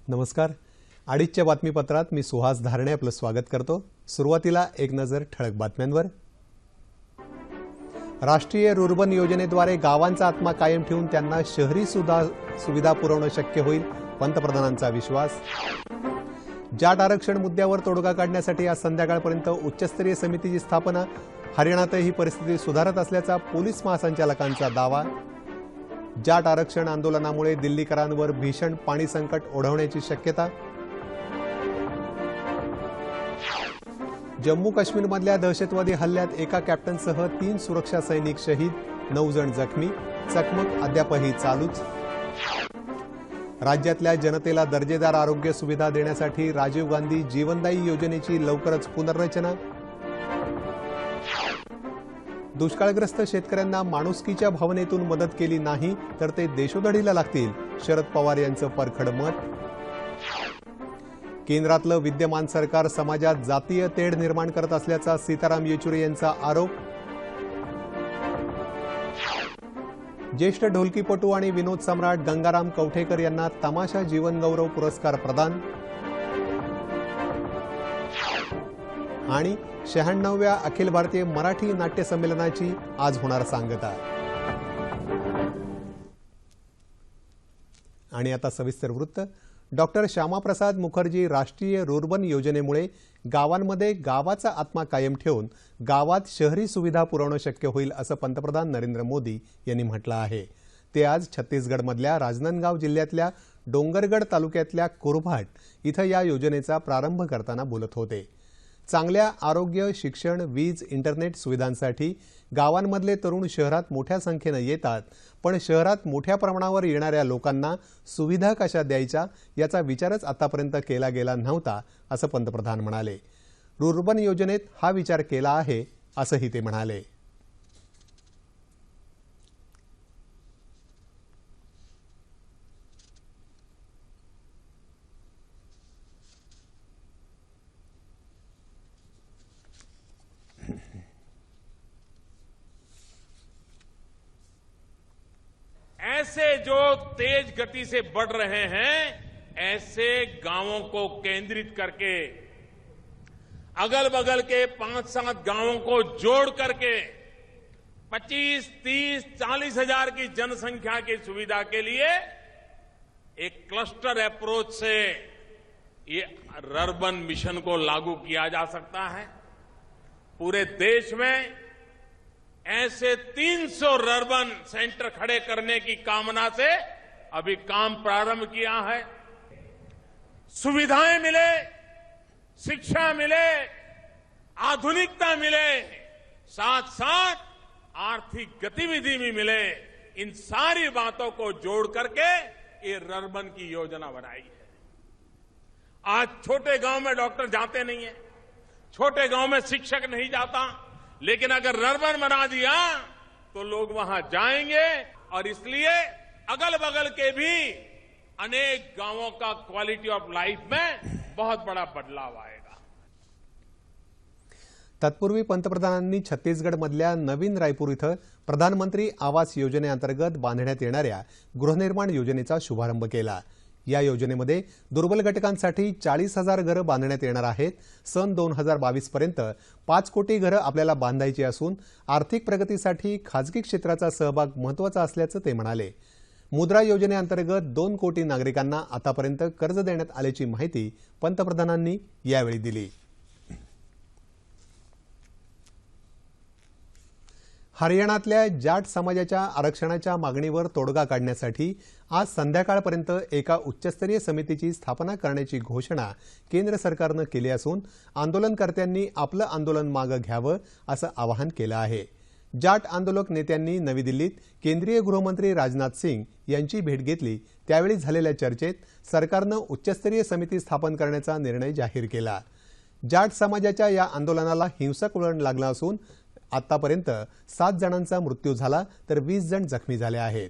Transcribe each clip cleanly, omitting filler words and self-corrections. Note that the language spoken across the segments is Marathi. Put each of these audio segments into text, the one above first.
नमस्कार. अडीचच्या बातमीपत्रात मी सुहास धारणे आपलं स्वागत करतो. सुरुवातीला एक नजर ठळक बातम्यांवर. राष्ट्रीय रुर्बन योजनेद्वारे गावांचा आत्मा कायम ठेवून त्यांना शहरी सुविधा पुरवणं शक्य होईल, पंतप्रधानांचा विश्वास. जाट आरक्षण मुद्द्यावर तोडगा काढण्यासाठी आज संध्याकाळपर्यंत उच्चस्तरीय समितीची स्थापना. हरियाणातही परिस्थिती सुधारत असल्याचा पोलीस महासंचालकांचा दावा. जाट आरक्षण आंदोलनामुळे दिल्लीकरांवर भीषण पाणी संकट ओढवण्याची शक्यता. जम्मू काश्मीरमधल्या दहशतवादी हल्ल्यात एका कॅप्टनसह 3 सुरक्षा सैनिक शहीद, 9 जण जखमी. चकमक अद्यापही चालूच. राज्यातल्या जनतेला दर्जेदार आरोग्य सुविधा देण्यासाठी राजीव गांधी जीवनदायी योजनेची लवकरच पुनर्रचना. दुष्काळग्रस्त शेतकऱ्यांना माणुसकीच्या भावनेतून मदत केली नाही तर ते देशोधडीला लागतील, शरद पवार यांचं परखड मत. केंद्रातलं विद्यमान सरकार समाजात जातीय तेढ निर्माण करत असल्याचा सीताराम येचुरी यांचा आरोप. ज्येष्ठ ढोलकीपटू आणि विनोद सम्राट गंगाराम कवठेकर यांना तमाशा जीवनगौरव पुरस्कार प्रदान. आणि 96व्या अखिल भारतीय मराठी नाट्य संमेलनाची आज होणार सांगता. आणि आता सविस्तर वृत्त. डॉक्टर श्यामाप्रसाद मुखर्जी राष्ट्रीय रुर्बन योजनेमुळे गावांमध्ये गावाचा आत्मा कायम ठेवून गावात शहरी सुविधा पुरवणं शक्य होईल असं पंतप्रधान नरेंद्र मोदी यांनी म्हटलं आहे. ते आज छत्तीसगडमधल्या राजनांदगाव जिल्ह्यातल्या डोंगरगड तालुक्यातल्या कुरभाट इथं या योजनेचा प्रारंभ करताना बोलत होते. चांगल्या आरोग्य, शिक्षण, वीज, इंटरनेट सुविधांसाठी गावांमधले तरुण शहरात मोठ्या संख्येनं येतात, पण शहरात मोठ्या प्रमाणावर येणाऱ्या लोकांना सुविधा कशा द्यायच्या याचा विचारच आतापर्यंत केला गेला नव्हता असं पंतप्रधान म्हणाले. रुर्बन योजनेत हा विचार केला आहे असंही ते म्हणाले. ऐसे जो तेज गति से बढ़ रहे हैं, ऐसे गांवों को केंद्रित करके अगल बगल के 5-7 गांवों को जोड़ करके 25, 30, 40 हजार की जनसंख्या की सुविधा के लिए एक क्लस्टर अप्रोच से ये अर्बन मिशन को लागू किया जा सकता है. पूरे देश में ऐसे 300 अर्बन सेंटर खड़े करने की कामना से अभी काम प्रारंभ किया है. सुविधाएं मिले, शिक्षा मिले, आधुनिकता मिले, साथ साथ आर्थिक गतिविधि भी मिले. इन सारी बातों को जोड़ करके ये अर्बन की योजना बनाई है. आज छोटे गांव में डॉक्टर जाते नहीं है, छोटे गांव में शिक्षक नहीं जाता, लेकिन अगर अर्बन बना दिया तो लोग वहां जाएंगे और इसलिए अगल बगल के भी अनेक गांवों का क्वालिटी ऑफ लाइफ में बहुत बड़ा बदलाव आएगा. तत्पूर्वी पंतप्रधानांनी छत्तीसगडमधल्या नवीन रायपूर इथं प्रधानमंत्री आवास योजनेअंतर्गत बांधण्यात येणाऱ्या गृहनिर्माण योजनेचा शुभारंभ केला. या योजनेमध्ये दुर्बल घटकांसाठी 40,000 घरं बांधण्यात येणार आहेत. सन 2022 पर्यंत 5 कोटी घरं आपल्याला बांधायची असून आर्थिक प्रगतीसाठी खाजगी क्षेत्राचा सहभाग महत्त्वाचा असल्याचं ते म्हणाले. मुद्रा योजनेअंतर्गत 2 कोटी नागरिकांना आतापर्यंत कर्ज देण्यात आल्याची माहिती पंतप्रधानांनी यावेळी दिली. हरियाणातल्या जाट समाजाच्या आरक्षणाच्या मागणीवर तोडगा काढण्यासाठी आज संध्याकाळपर्यंत एका उच्चस्तरीय समितीची स्थापना करण्याची घोषणा केंद्र सरकारनं केली असून आंदोलनकर्त्यांनी आपलं आंदोलन मागे घ्यावं असं आवाहन केलं आहे. जाट आंदोलक नेत्यांनी नवी दिल्लीत केंद्रीय गृहमंत्री राजनाथ सिंग यांची भेट घेतली. त्यावेळी झालेल्या चर्चेत सरकारनं उच्चस्तरीय समिती स्थापन करण्याचा निर्णय जाहीर केला. जाट समाजाच्या या आंदोलनाला हिंसक वळण लागलं असून आतापर्यंत 7 जणांचा मृत्यू झाला तर 20 जण जखमी झाले आहेत.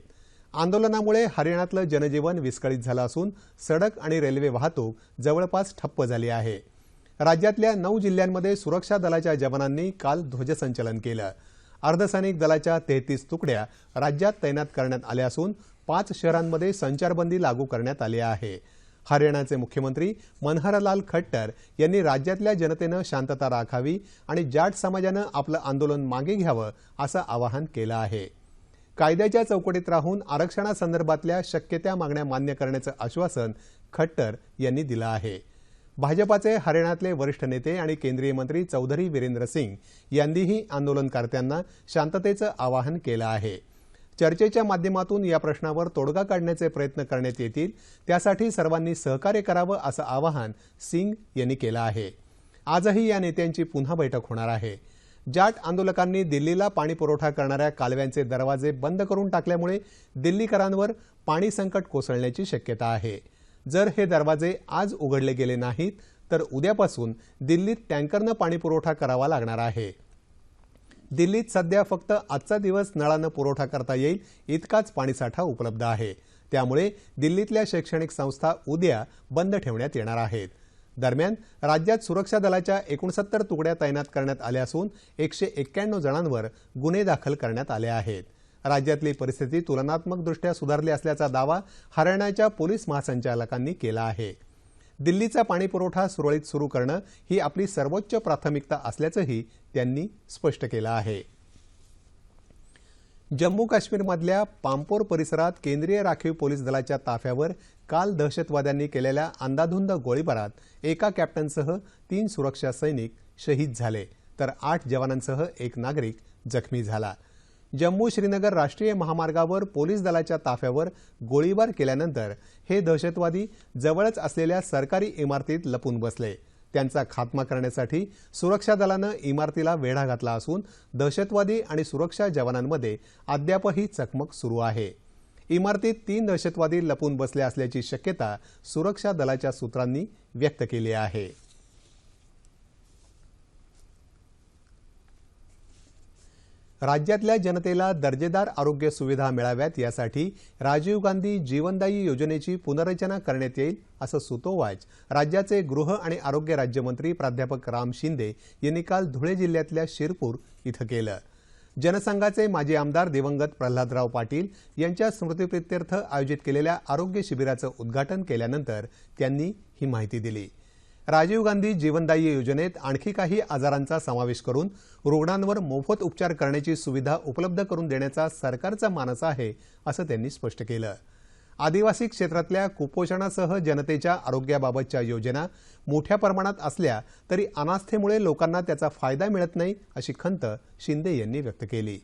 आंदोलनामुळे हरियाणातलं जनजीवन विस्कळीत झालं असून सडक आणि रेल्वे वाहतूक जवळपास ठप्प झाली आहे. राज्यातल्या 9 जिल्ह्यांमध्ये सुरक्षा दलाच्या जवानांनी काल ध्वजसंचलन केलं. अर्धसैनिक दलाच्या 33 तुकड्या राज्यात तैनात करण्यात आल्या असून 5 शहरांमध्ये संचारबंदी लागू करण्यात आली आहे. हरियाणाचे मुख्यमंत्री मनोहरलाल खट्टर यांनी राज्यातल्या जनतेनं शांतता राखावी आणि जाट समाजानं आपलं आंदोलन मागे घ्यावं असं आवाहन केलं आहे। कायद्याच्या चौकटीत राहून आरक्षणासंदर्भातल्या शक्य त्या मागण्या मान्य करण्याचं आश्वासन खट्टर यांनी दिलं आहे। भाजपाचे हरियाणातले वरिष्ठ नेते आणि केंद्रीय मंत्री चौधरी वीरेंद्र सिंग यांनीही आंदोलनकर्त्यांना शांततेचं आवाहन केलं आहे। चर्चेच्या माध्यमातून या प्रश्नावर तोडगा काढण्याचे प्रयत्न करण्यात येतील, त्यासाठी सर्वांनी सहकार्य करावं असं आवाहन सिंग यांनी केलं आहे। आजही या नेत्यांची पुन्हा बैठक होणार आहे। जाट आंदोलकांनी दिल्लीला पाणी पुरवठा करणाऱ्या कालव्यांचे दरवाजे बंद करून टाकल्यामुळे दिल्लीकरांवर पाणी संकट कोसळण्याची शक्यता आहे। जर हे दरवाजे आज उघडले गेले नाहीत तर उद्यापासून दिल्लीत टँकरनं पाणी पुरवठा करावा लागणार आहे। दिल्लीत सध्या फक्त आजचा दिवस नळानं पुरवठा करता येईल इतकाच पाणीसाठा उपलब्ध आहे। त्यामुळे दिल्लीतल्या शैक्षणिक संस्था उद्या बंद ठेवण्यात येणार आहेत। दरम्यान राज्यात सुरक्षा दलाच्या 69 तुकड्या तैनात करण्यात आल्या असून 191 जणांवर गुन्हे दाखल करण्यात आले आहेत। राज्यातली परिस्थिती तुलनात्मकदृष्ट्या सुधारली असल्याचा दावा हरियाणाच्या पोलीस महासंचालकांनी केला आहे। दिल्लीचा पाणीपुरवठा सुरळीत सुरू करणं ही आपली सर्वोच्च प्राथमिकता असल्याचंही त्यांनी स्पष्ट केलं आहे। जम्मू काश्मीरमधल्या पांपोर परिसरात केंद्रीय राखीव पोलीस दलाच्या ताफ्यावर काल दहशतवाद्यांनी केलेल्या अंधाधुंद गोळीबारात एका कॅप्टनसह 3 सुरक्षा सैनिक शहीद झाले तर 8 जवानांसह एक नागरिक जखमी झाला। जम्मू श्रीनगर राष्ट्रीय महामार्गावर पोलीस दलाच्या ताफ्यावर गोळीबार केल्यानंतर हे दहशतवादी जवळच असलेल्या सरकारी इमारतीत लपून बसले। त्यांचा खात्मा करण्यासाठी सुरक्षा दलानं इमारतीला वेढा घातला असून दहशतवादी आणि सुरक्षा जवानांमध्ये अद्यापही चकमक सुरू आहे। इमारतीत 3 दहशतवादी लपून बसले असल्याची शक्यता सुरक्षा दलाच्या सूत्रांनी व्यक्त केली आहे। राज्यातल्या जनतेला दर्जेदार आरोग्य सुविधा मिळाव्यात यासाठी राजीव गांधी जीवनदायी योजनेची पुनर्रचना करण्यात येईल असं सुतोवाच राज्याचे गृह आणि आरोग्य राज्यमंत्री प्राध्यापक राम शिंदे यांनी काल धुळे जिल्ह्यातल्या शिरपूर इथं केलं। जनसंघाचे माजी आमदार दिवंगत प्रल्हादराव पाटील यांच्या स्मृतिप्रित्यर्थ आयोजित केलेल्या आरोग्य शिबिराचं उद्घाटन केल्यानंतर त्यांनी ही माहिती दिली। राजीव गांधी जीवनदायी योजनेत आणखी काही आजारांचा समावेश करून रुग्णांवर मोफत उपचार करण्याची सुविधा उपलब्ध करून देण्याचा सरकारचा मानस आहे असं त्यांनी स्पष्ट केलं। आदिवासी क्षेत्रातल्या कुपोषणासह जनतेच्या आरोग्याबाबतच्या योजना मोठ्या प्रमाणात असल्या तरी अनास्थेमुळे लोकांना त्याचा फायदा मिळत नाही अशी खंत शिंदे यांनी व्यक्त केली।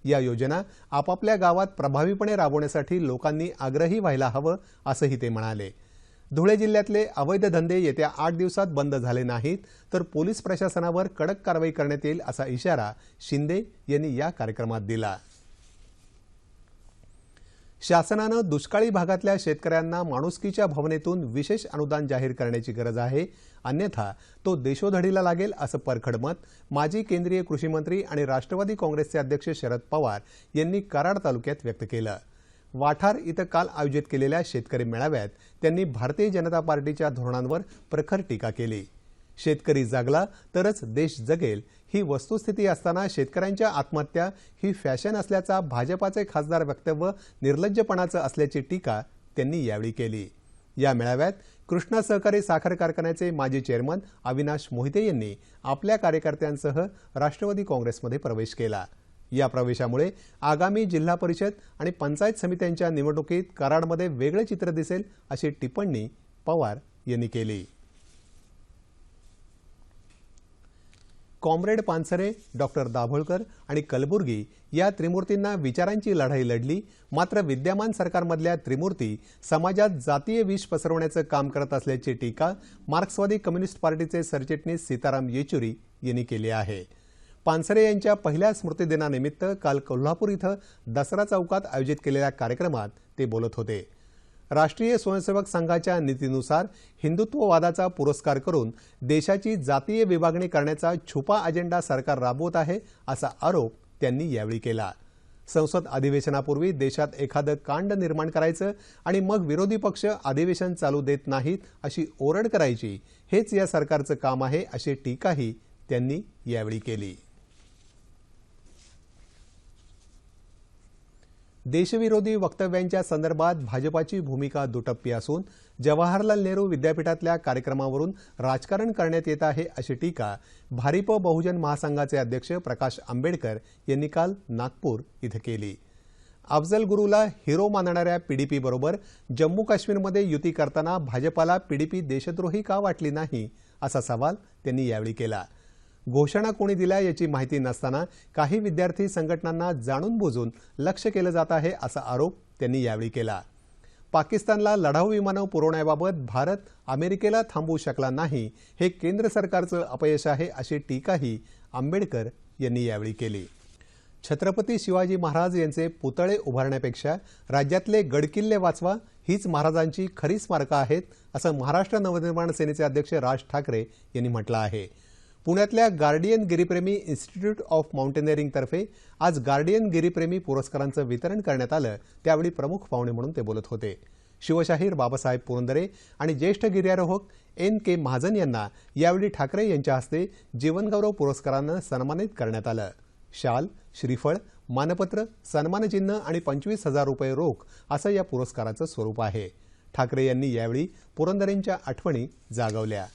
या योजना आपापल्या गावात प्रभावीपणे राबवण्यासाठी लोकांनी आग्रही व्हायला हवं असंही ते म्हणाले। धुळे जिल्ह्यातले अवैध धंदे येत्या 8 दिवसात बंद झाले नाहीत तर पोलीस प्रशासनावर कडक कारवाई करण्यात येईल असा इशारा शिंदे यांनी या कार्यक्रमात दिला। शासनानं दुष्काळी भागातल्या शेतकऱ्यांना माणुसकीच्या भावनेतून विशेष अनुदान जाहीर करण्याची गरज आहे, अन्यथा तो देशोधडीला लागेल असं परखड मत माजी केंद्रीय कृषी मंत्री आणि राष्ट्रवादी काँग्रेसचे अध्यक्ष शरद पवार यांनी कराड तालुक्यात व्यक्त केलं। वाठार इथं काल आयोजित केलेल्या शेतकरी मेळाव्यात त्यांनी भारतीय जनता पार्टीच्या धोरणांवर प्रखर टीका केली। शेतकरी जागला तरच देश जगेल ही वस्तुस्थिती असताना शेतकऱ्यांच्या आत्महत्या ही फॅशन असल्याचा भाजपाचे खासदार वक्तव्य निर्लज्जपणाचं असल्याची टीका त्यांनी यावेळी केली। या मेळाव्यात कृष्णा सहकारी साखर कारखान्याचे माजी चेअरमन अविनाश मोहिते यांनी आपल्या कार्यकर्त्यांसह राष्ट्रवादी काँग्रेसमध्ये प्रवेश केला। या प्रवेशामुळे आगामी जिल्हा परिषद आणि पंचायत समित्यांच्या निवडणुकीत कराडमध्ये वेगळे चित्र दिसेल अशी टिप्पणी पवार यांनी केली। कॉम्रेड पानसरे, डॉक्टर दाभोळकर आणि कलबुर्गी या त्रिमूर्तींना विचारांची लढाई लढली, मात्र विद्यमान सरकारमधल्या त्रिमूर्ती समाजात जातीय विष पसरवण्याचं काम करत असल्याची टीका मार्क्सवादी कम्युनिस्ट पार्टीचे सरचिटणीस सीताराम येचुरी यांनी केली आहे। पानसरे यांच्या पहिल्या स्मृतिदिनानिमित्त काल कोल्हापूर इथं दसरा चौकात आयोजित केलेल्या कार्यक्रमात ते बोलत होते। राष्ट्रीय स्वयंसेवक संघाच्या नीतीनुसार हिंदुत्ववादाचा पुरस्कार करून देशाची जातीय विभागणी करण्याचा छुपा अजेंडा सरकार राबवत आहे असा आरोप त्यांनी यावेळी केला। संसद अधिवेशनापूर्वी देशात एखादं कांड निर्माण करायचं आणि मग विरोधी पक्ष अधिवेशन चालू देत नाहीत अशी ओरड करायची, हेच या सरकारचं काम आहे अशी टीकाही त्यांनी यावेळी केली। देशविरोधी वक्तव्यांच्या संदर्भात भाजपाची भूमिका दुटप्पी असून जवाहरलाल नेहरू विद्यापीठातल्या कार्यक्रमावरून राजकारण करण्यात येत आहे अशी टीका भारिप बहुजन महासंघाचे अध्यक्ष प्रकाश आंबेडकर यांनी काल नागपूर इथं केली। अफजल गुरुला हिरो मानणाऱ्या पीडीपी बरोबर जम्मू काश्मीरमध्ये युती करताना भाजपाला पीडीपी देशद्रोही का वाटली नाही असा सवाल त्यांनी यावेळी केला। घोषणा कोणी दिल्या याची माहिती नसताना काही विद्यार्थी संघटनांना जाणून बुजून लक्ष्य केलं जात आहे असा आरोप त्यांनी यावेळी केला। पाकिस्तानला लढाऊ विमानं पुरवण्याबाबत भारत अमेरिकेला थांबवू शकला नाही हे केंद्र सरकारचं अपयश आहे अशी टीकाही आंबेडकर यांनी यावेळी केली। छत्रपती शिवाजी महाराज यांचे पुतळे उभारण्यापेक्षा राज्यातले गडकिल्ले वाचवा हीच महाराजांची खरी स्मारकं आहेत असं महाराष्ट्र नवनिर्माण सेनेचे अध्यक्ष राज ठाकरे यांनी म्हटलं आहे। पुण्यातल्या guardian Giripremi institute of mountaineering तर्फे आज गार्डियन गिरीप्रेमी पुरस्कारांचं वितरण करण्यात आलं। त्यावेळी प्रमुख पाहुणे म्हणून ते बोलत होते। शिवशाहीर बाबासाहेब पुरंदरे आणि ज्येष्ठ गिर्यारोहक NK महाजन यांना यावेळी ठाकरे यांच्या हस्ते जीवनगौरव पुरस्कारानं सन्मानित करण्यात आलं। शाल, श्रीफळ, मानपत्र, सन्मानचिन्ह आणि 25,000 रुपये रोख असं या पुरस्काराचं स्वरूप आहे। ठाकरे यांनी यावेळी पुरंदरेंच्या आठवणी जागवल्या।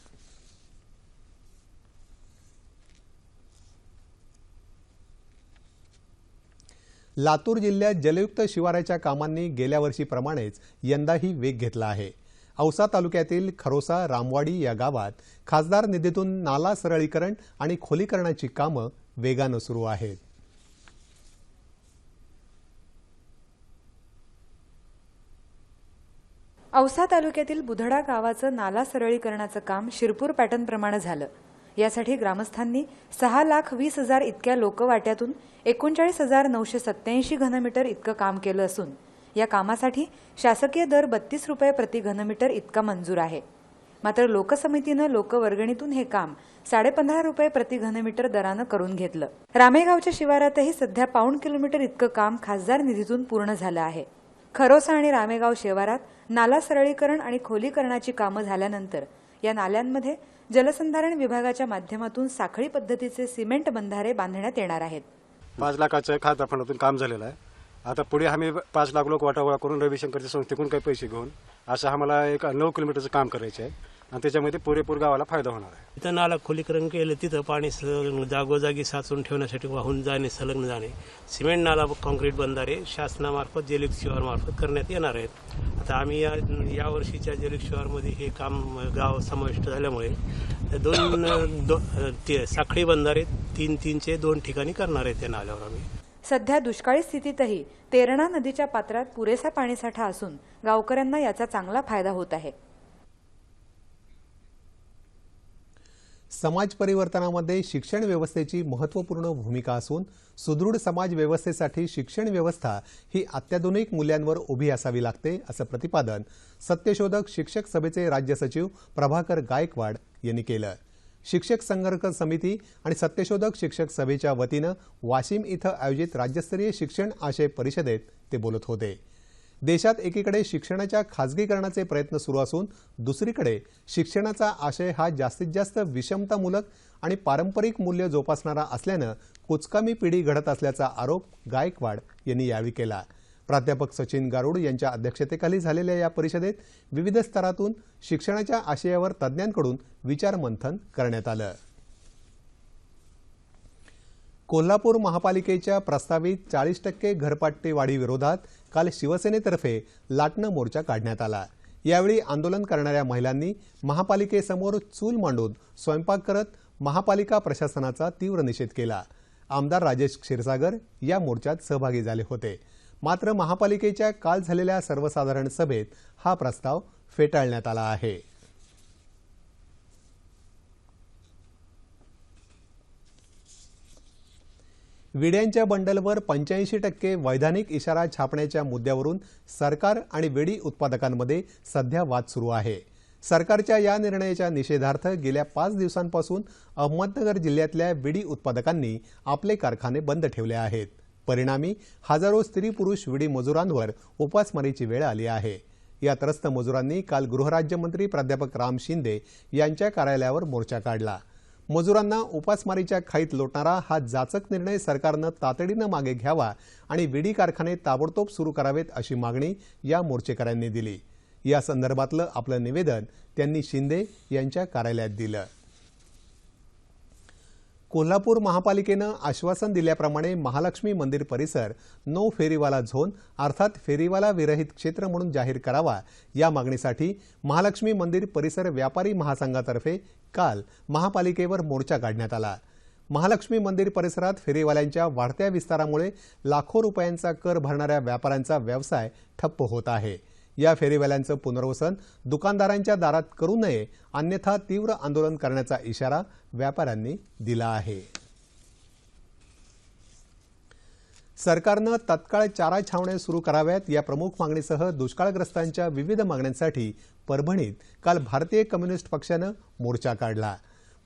लातूर जिल्ह्यात जलयुक्त शिवाराच्या कामांनी गेल्या वर्षीप्रमाणेच यंदाही वेग घेतला आहे। औसा तालुक्यातील खरोसा रामवाडी या गावात खासदार निधीतून नाला सरळीकरण आणि खोलीकरणाची कामं वेगानं सुरू आहेत। औसा तालुक्यातील बुधडा गावाचं नाला सरळीकरणाचं काम शिरपूर पॅटर्नप्रमाणे झालं। यासाठी ग्रामस्थांनी 6,20,000 इतक्या लोकवाट्यातून 39,987 घनमीटर इतकं काम केलं असून या कामासाठी शासकीय दर 32 रुपये प्रति घनमीटर इतका मंजूर आहे। मात्र लोकसमितीनं लोकवर्गणीतून हे काम 15.5 रुपये प्रति घनमीटर दरानं करून घेतलं। रामेगावच्या शिवारातही सध्या पाऊण किलोमीटर इतकं काम खासदार निधीतून पूर्ण झालं आहे। खरोसा आणि रामेगाव शिवारात नाला सरळीकरण आणि खोलीकरणाची कामं झाल्यानंतर या नाल्यांमध्ये जलसंधारण विभागाच्या माध्यमातून साखळी पद्धतीचे सिमेंट बंधारे बांधण्यात येणार आहेत। 5 लाखाचं खासदार फंडातून काम झालेलं आहे। आता पुढे आम्ही 5 लाख लोक वाटाघोळा करून रविशंकरच्या संस्थेकडून काही पैसे घेऊन असं आम्हाला एक 9 किलोमीटरचं काम करायचं आहे आणि त्याच्यामध्ये पुरेपूर गावाला फायदा होणार आहे। इथं नाला खोलीकरण केलं, तिथं पाणी जागोजागी साचून ठेवण्यासाठी वाहून जाणे, संलग्न जाणे, सिमेंट नाला कॉन्क्रीट बंधारे शासनामार्फत जलयुक्त शिवारमार्फत करण्यात येणार आहेत। आता आम्ही या वर्षीच्या जलयुक्त शिवारमध्ये हे काम गाव समाविष्ट झाल्यामुळे साखळी बंधारे 3-3चे 2 ठिकाणी करणार आहेत त्या नाल्यावर आम्ही। सध्या दुष्काळी स्थितीतही तेरणा नदीच्या पात्रात पुरेसा पाणीसाठा असून गावकऱ्यांना याचा चांगला फायदा होत आहे। समाज परिवर्तनामध्ये शिक्षण व्यवस्थेची महत्त्वपूर्ण भूमिका असून सुदृढ समाज व्यवस्थेसाठी शिक्षण व्यवस्था ही अत्याधुनिक मूल्यांवर उभी असावी लागते असं प्रतिपादन सत्यशोधक शिक्षक सभेचे राज्य सचिव प्रभाकर गायकवाड यांनी केलं। शिक्षक संघर्ष समिती आणि सत्यशोधक शिक्षक सभेच्या वतीनं वाशिम इथं आयोजित राज्यस्तरीय शिक्षण आशय परिषदेत ते बोलत होते। देशात एकीकडे शिक्षणाच्या खाजगीकरणाचे प्रयत्न सुरू असून दुसरीकडे शिक्षणाचा आशय हा जास्तीत जास्त विषमतामूलक आणि पारंपरिक मूल्य जोपासणारा असल्यानं कुचकामी पिढी घडत असल्याचा आरोप गायकवाड यांनी यावेळी केला। प्राध्यापक सचिन गारुड यांच्या अध्यक्षतेखाली झालेल्या या परिषदेत विविध स्तरातून शिक्षणाच्या आशयावर तज्ज्ञांकडून विचारमंथन करण्यात आलं। कोल्हापूर महापालिकेच्या प्रस्तावित 40% घरपट्टी वाढीविरोधात काल शिवसेनेतर्फे लाटणं मोर्चा काढण्यात आला। यावेळी आंदोलन करणाऱ्या महिलांनी महापालिकेसमोर चूल मांडून स्वयंपाक करत महापालिका प्रशासनाचा तीव्र निषेध केला। आमदार राजेश क्षीरसागर या मोर्चात सहभागी झाले होते। मात्र महापालिकेच्या काल झालेल्या सर्वसाधारण सभेत हा प्रस्ताव फेटाळण्यात आला आहे। विड्यांच्या बंडलवर 85% वैधानिक इशारा छापण्याच्या मुद्द्यावरून सरकार आणि वेडी उत्पादकांमध्ये सध्या वाद सुरू आहे। सरकारच्या या निर्णयाच्या निषेधार्थ गेल्या 5 दिवसांपासून अहमदनगर जिल्ह्यातल्या विडी उत्पादकांनी आपले कारखाने बंद ठेवले आहेत। परिणामी हजारो स्त्री पुरुष विडी मजुरांवर उपासमारीची वेळ आली आहे। या त्रस्त मजुरांनी काल गृहराज्यमंत्री प्राध्यापक राम शिंदे यांच्या कार्यालयावर मोर्चा काढला। मजुरांना उपासमारीच्या खाईत लोटणारा हा जाचक निर्णय सरकारनं तातडीनं मागे घ्यावा आणि विडी कारखाने ताबडतोब सुरू करावेत अशी मागणी या मोर्चेकऱ्यांनी दिली। या संदर्भातलं आपलं निवेदन त्यांनी शिंदे यांच्या कार्यालयात दिलं। कोल्हापूर महापालिकेनं आश्वासन दिल्याप्रमाणे महालक्ष्मी मंदिर परिसर नो फेरीवाला झोन अर्थात फेरीवाला विरहित क्षेत्र म्हणून जाहीर करावा या मागणीसाठी महालक्ष्मी मंदिर परिसर व्यापारी महासंघातर्फे काल महापालिकेवर मोर्चा काढण्यात आला। महालक्ष्मी मंदिर परिसरात फेरीवाल्यांच्या वाढत्या विस्तारामुळे लाखो रुपयांचा कर भरणाऱ्या व्यापाऱ्यांचा व्यवसाय ठप्प होत आहे। या फेरीवाल्यांचं पुनर्वसन दुकानदारांच्या दारात करू नये अन्यथा तीव्र आंदोलन करण्याचा इशारा व्यापाऱ्यांनी दिला आहे। सरकारनं तत्काळ चारा छावण्या सुरू कराव्यात या प्रमुख मागणीसह दुष्काळग्रस्तांच्या विविध मागण्यांसाठी परभणीत काल भारतीय कम्युनिस्ट पक्षानं मोर्चा काढला।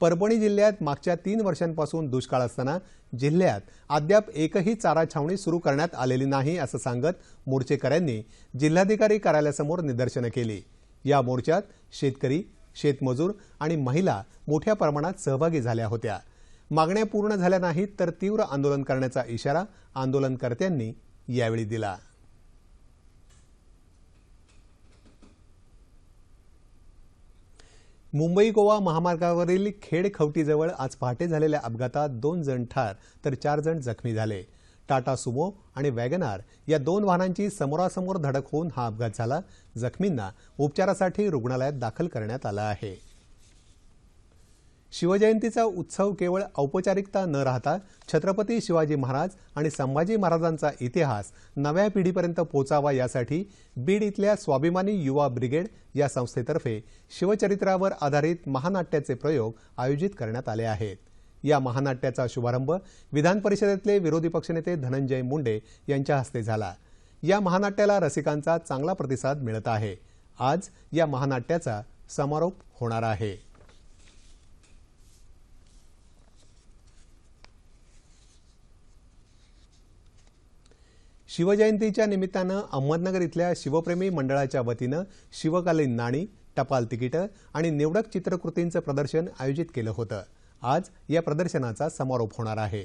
परभणी जिल्ह्यात मागच्या 3 वर्षांपासून दुष्काळ असताना जिल्ह्यात अद्याप एकही चारा छावणी सुरू करण्यात आलेली नाही असं सांगत मोर्चेकऱ्यांनी जिल्हाधिकारी कार्यालयासमोर निदर्शनं केली। या मोर्चात शेतकरी, शेतमजूर आणि महिला मोठ्या प्रमाणात सहभागी झाल्या होत्या। मागण्या पूर्ण झाल्या नाहीत तर तीव्र आंदोलन करण्याचा इशारा आंदोलनकर्त्यांनी यावेळी दिला। मुंबई गोवा महामार्गावरील खेड खवटीजवळ आज पहाटे झालेल्या अपघातात 2 जण ठार तर 4 जण जखमी झाले। टाटा सुमो आणि वॅगनार या 2 वाहनांची समोरासमोर धडक होऊन हा अपघात झाला। जखमींना उपचारासाठी रुग्णालयात दाखल करण्यात आलं आहे। शिवजयंतीचा उत्सव केवळ औपचारिकता न राहता छत्रपती शिवाजी महाराज आणि संभाजी महाराजांचा इतिहास नव्या पिढीपर्यंत पोहोचावा यासाठी बीड इथल्या स्वाभिमानी युवा ब्रिगेड या संस्थेतर्फे शिवचरित्रावर आधारित महानाट्याचे प्रयोग आयोजित करण्यात आले आहेत। या महानाट्याचा शुभारंभ विधान परिषदेतले विरोधी पक्षनेते धनंजय मुंडे यांच्या हस्ते झाला। या महानाट्याला रसिकांचा चांगला प्रतिसाद मिळत आहे। आज या महानाट्याचा समारोप होणार आहे। शिवजयंतीच्या निमित्तानं अहमदनगर इथल्या शिवप्रेमी मंडळाच्या वतीनं शिवकालीन नाणी, टपाल तिकीटं आणि निवडक चित्रकृतींचं प्रदर्शन आयोजित केलं होतं। आज या प्रदर्शनाचा समारोप होणार आहे।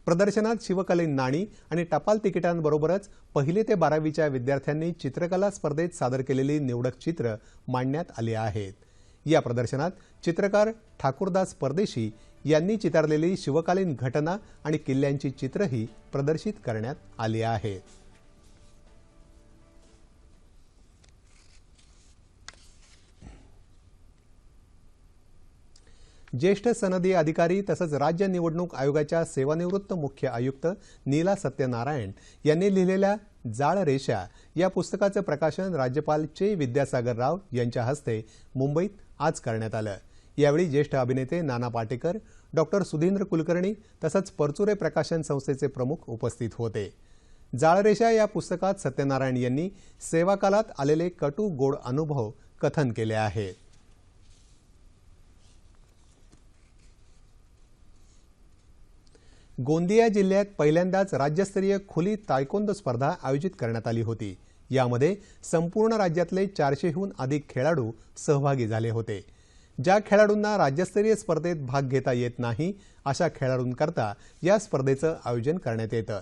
प्रदर्शनात शिवकालीन नाणी आणि टपाल तिकिटांबरोबरच 1ली ते 12वीच्या विद्यार्थ्यांनी चित्रकला स्पर्धेत सादर केलेली निवडक चित्र मांडण्यात आली आहेत। या प्रदर्शनात चित्रकार ठाकूरदास परदेशी यांनी चितारलेली शिवकालीन घटना आणि किल्ल्यांची चित्रही प्रदर्शित करण्यात आली आहेत। ज्येष्ठ सनदी अधिकारी तसंच राज्य निवडणूक आयोगाच्या सेवानिवृत्त मुख्य आयुक्त नीला सत्यनारायण यांनी लिहिलेल्या जाळ रेषा या पुस्तकाचं प्रकाशन राज्यपाल चे विद्यासागर राव यांच्या हस्ते मुंबईत आज करण्यात आलं। यावेळी ज्येष्ठ अभिनेते नाना पाटेकर, डॉक्टर सुधींद्र कुलकर्णी तसंच परचुरे प्रकाशन संस्थेचे प्रमुख उपस्थित होते। जाळरेषा या पुस्तकात सत्यनारायण यांनी सेवाकालात आलेले कटू गोड अनुभव कथन केले आहेत। गोंदिया जिल्ह्यात पहिल्यांदाच राज्यस्तरीय खुली तायकोंदो स्पर्धा आयोजित करण्यात आली होती। यामध्ये संपूर्ण राज्यातले 400हून अधिक खेळाडू सहभागी झाले होते। ज्या खेळाडूंना राज्यस्तरीय स्पर्धेत भाग घेता येत नाही अशा खेळाडूंकरता या स्पर्धेचं आयोजन करण्यात येतं।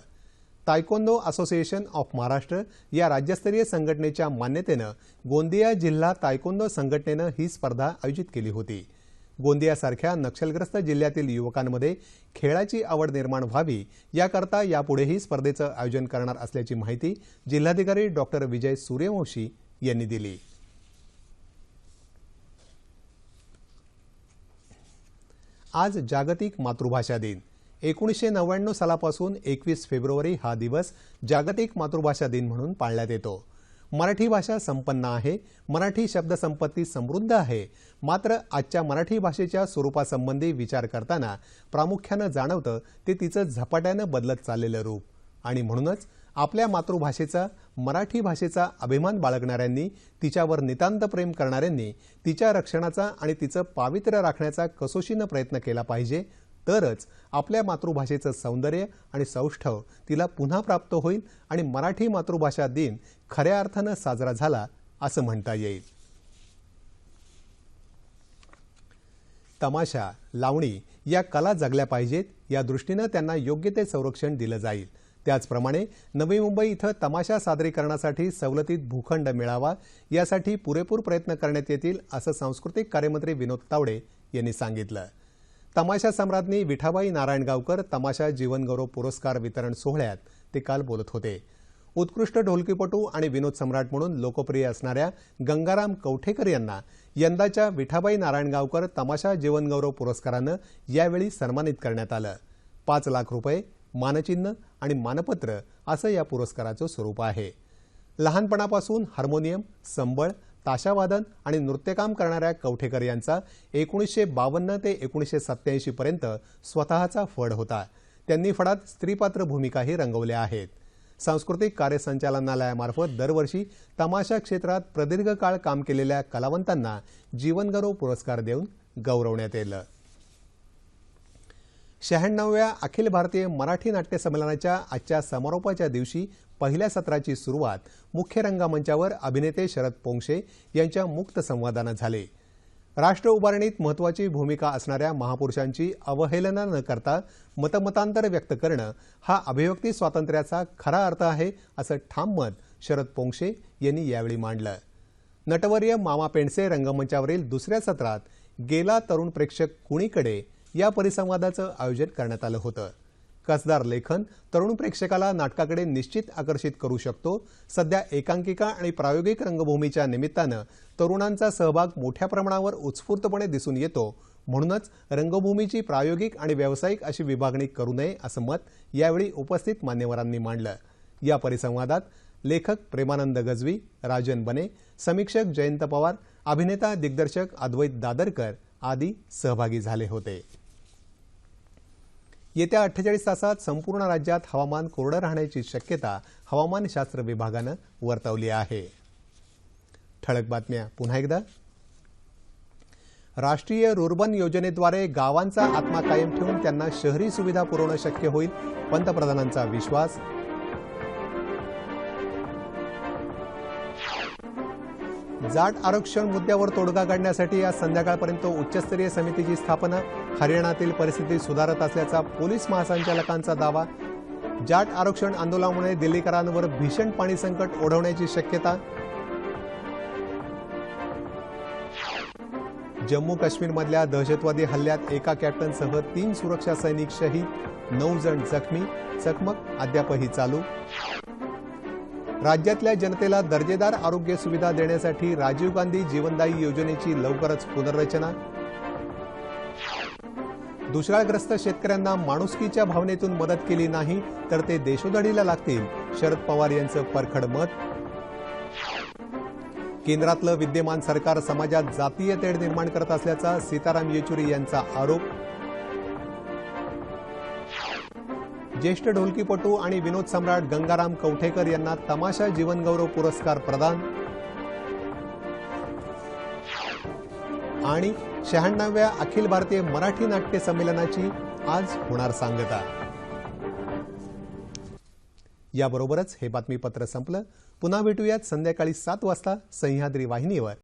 तायकोंदो असोसिएशन ऑफ महाराष्ट्र या राज्यस्तरीय संघटनेच्या मान्यतेनं गोंदिया जिल्हा तायकोंदो संघटनेनं ही स्पर्धा आयोजित केली होती। गोंदियासारख्या नक्षलग्रस्त जिल्ह्यातील युवकांमध्ये खेळाची आवड निर्माण व्हावी याकरता यापुढेही स्पर्धेचं आयोजन करणार असल्याची माहिती जिल्हाधिकारी डॉक्टर विजय सूर्यवंशी यांनी दिली। आज जागतिक मातृभाषा दिन। 1999 सालापासून 21 फेब्रुवारी हा दिवस जागतिक मातृभाषा दिन म्हणून पाळण्यात येतो। मराठी भाषा संपन्न आहे, मराठी शब्दसंपत्ती समृद्ध आहे, मात्र आजच्या मराठी भाषेच्या स्वरूपासंबंधी विचार करताना प्रामुख्यानं जाणवतं ते तिचं झपाट्यानं बदलत चाललेलं रूप आणि म्हणूनच आपल्या मातृभाषेचा मराठी भाषेचा अभिमान बाळगणाऱ्यांनी, तिच्यावर नितांत प्रेम करणाऱ्यांनी तिच्या रक्षणाचा आणि तिचं पावित्र्य राखण्याचा कसोशीनं प्रयत्न केला पाहिजे, तरच आपल्या मातृभाषेचं सौंदर्य आणि सौष्ठव तिला पुन्हा प्राप्त होईल आणि मराठी मातृभाषा दिन खऱ्या अर्थानं साजरा झाला असं म्हणता येईल। तमाशा, लावणी या कला जगल्या पाहिजेत या दृष्टीनं त्यांना योग्य ते संरक्षण दिलं जाईल। त्याचप्रमाणे नवी मुंबई इथं तमाशा सादरीकरणासाठी सवलतीत भूखंड मिळावा यासाठी पुरेपूर प्रयत्न करण्यात येतील असं सांस्कृतिक कार्यमंत्री विनोद तावडे यांनी सांगितलं। तमाशा सम्राज्ञी विठाबाई नारायणगावकर तमाशा जीवनगौरव पुरस्कार वितरण सोहळ्यात ते काल बोलत होते। उत्कृष्ट ढोलकीपटू आणि विनोद सम्राट म्हणून लोकप्रिय असणाऱ्या गंगाराम कवठेकर यांना यंदाच्या विठाबाई नारायणगावकर तमाशा जीवनगौरव पुरस्कारानं यावेळी सन्मानित करण्यात आलं। 5 लाख रुपये, मानचिन्ह आणि मानपत्र असं या पुरस्काराचं स्वरूप आहे। लहानपणापासून हार्मोनियम, संबळ, ताशावादन आणि नृत्यकाम करणाऱ्या कवठेकर यांचा 1952 ते 1987 पर्यंत स्वतःचा फड होता। त्यांनी फडात स्त्रीपात्र भूमिकाही रंगवल्या आहेत। सांस्कृतिक कार्य संचालनालयामार्फत दरवर्षी तमाशा क्षेत्रात प्रदीर्घ काळ काम केलेल्या कलावंतांना जीवनगौरव पुरस्कार देऊन गौरवण्यात येईल। 96व्या अखिल भारतीय मराठी नाट्य संमेलनाच्या आजच्या समारोपाच्या दिवशी पहिल्या सत्राची सुरुवात मुख्य रंगमंचावर अभिनेते शरद पोंक्षे यांच्या मुक्त संवादानं झाली। राष्ट्र उभारणीत महत्त्वाची भूमिका असणाऱ्या महापुरुषांची अवहेलना न करता मतमतांतर व्यक्त करणं हा अभिव्यक्ती स्वातंत्र्याचा खरा अर्थ आहे असं ठाम मत शरद पोंक्षे यांनी यावेळी मांडलं। नटवर्य मामा पेंडसे रंगमंचावरील दुसऱ्या सत्रात गेला तरुण प्रेक्षक कुणीकडे या परिसंवादाचं आयोजन करण्यात आलं होतं। कसदार लेखन तरुण प्रेक्षकाला नाटकाकडे निश्चित आकर्षित करू शकतो। सध्या एकांकिका आणि प्रायोगिक रंगभूमीच्या निमित्तानं तरुणांचा सहभाग मोठ्या प्रमाणावर उत्स्फूर्तपणे दिसून येतो। म्हणूनच रंगभूमीची प्रायोगिक आणि व्यावसायिक अशी विभागणी करू नये असं मत यावेळी उपस्थित मान्यवरांनी मांडलं। या परिसंवादात लेखक प्रेमानंद गजवी, राजन बने, समीक्षक जयंत पवार, अभिनेता दिग्दर्शक अद्वैत दादरकर आदी सहभागी झाले होते। येत्या 48 तासात संपूर्ण राज्यात हवामान कोरडं राहण्याची शक्यता हवामानशास्त्र विभागानं वर्तवली आहे। ठळक बातम्या पुन्हा एकदा। राष्ट्रीय रुर्बन योजनेद्वारे गावांचा आत्मा कायम ठेवून त्यांना शहरी सुविधा पुरवणं शक्य होईल, पंतप्रधानांचा विश्वास। जाट आरक्षण मुद्द्यावर तोडगा काढण्यासाठी आज संध्याकाळपर्यंत उच्चस्तरीय समितीची स्थापना। हरियाणातील परिस्थिती सुधारत असल्याचा पोलीस महासंचालकांचा दावा। जाट आरक्षण आंदोलनामुळे दिल्लीकरांवर भीषण पाणी संकट ओढवण्याची शक्यता। जम्मू काश्मीरमधल्या दहशतवादी हल्ल्यात एका कॅप्टनसह 3 सुरक्षा सैनिक शहीद, 9 जण जखमी। चकमक अद्यापही चालू। राज्यातल्या जनतेला दर्जेदार आरोग्य सुविधा देण्यासाठी राजीव गांधी जीवनदायी योजनेची लवकरच पुनर्रचना। दुष्काळग्रस्त शेतकऱ्यांना माणुसकीच्या भावनेतून मदत केली नाही तर ते देशोधडीला लागतील, शरद पवार यांचं परखड मत। केंद्रातलं विद्यमान सरकार समाजात जातीय तेढ निर्माण करत असल्याचा सीताराम येचुरी यांचा आरोप। ज्येष्ठ ढोलकीपटू आणि विनोद सम्राट गंगाराम कवठेकर यांना तमाशा जीवनगौरव पुरस्कार प्रदान। आणि 96व्या अखिल भारतीय मराठी नाट्य संमेलनाची आज होणार सांगता। याबरोबरच हे बातमीपत्र संपलं। पुन्हा भेटूयात संध्याकाळी 7 वाजता सह्याद्री वाहिनीवर।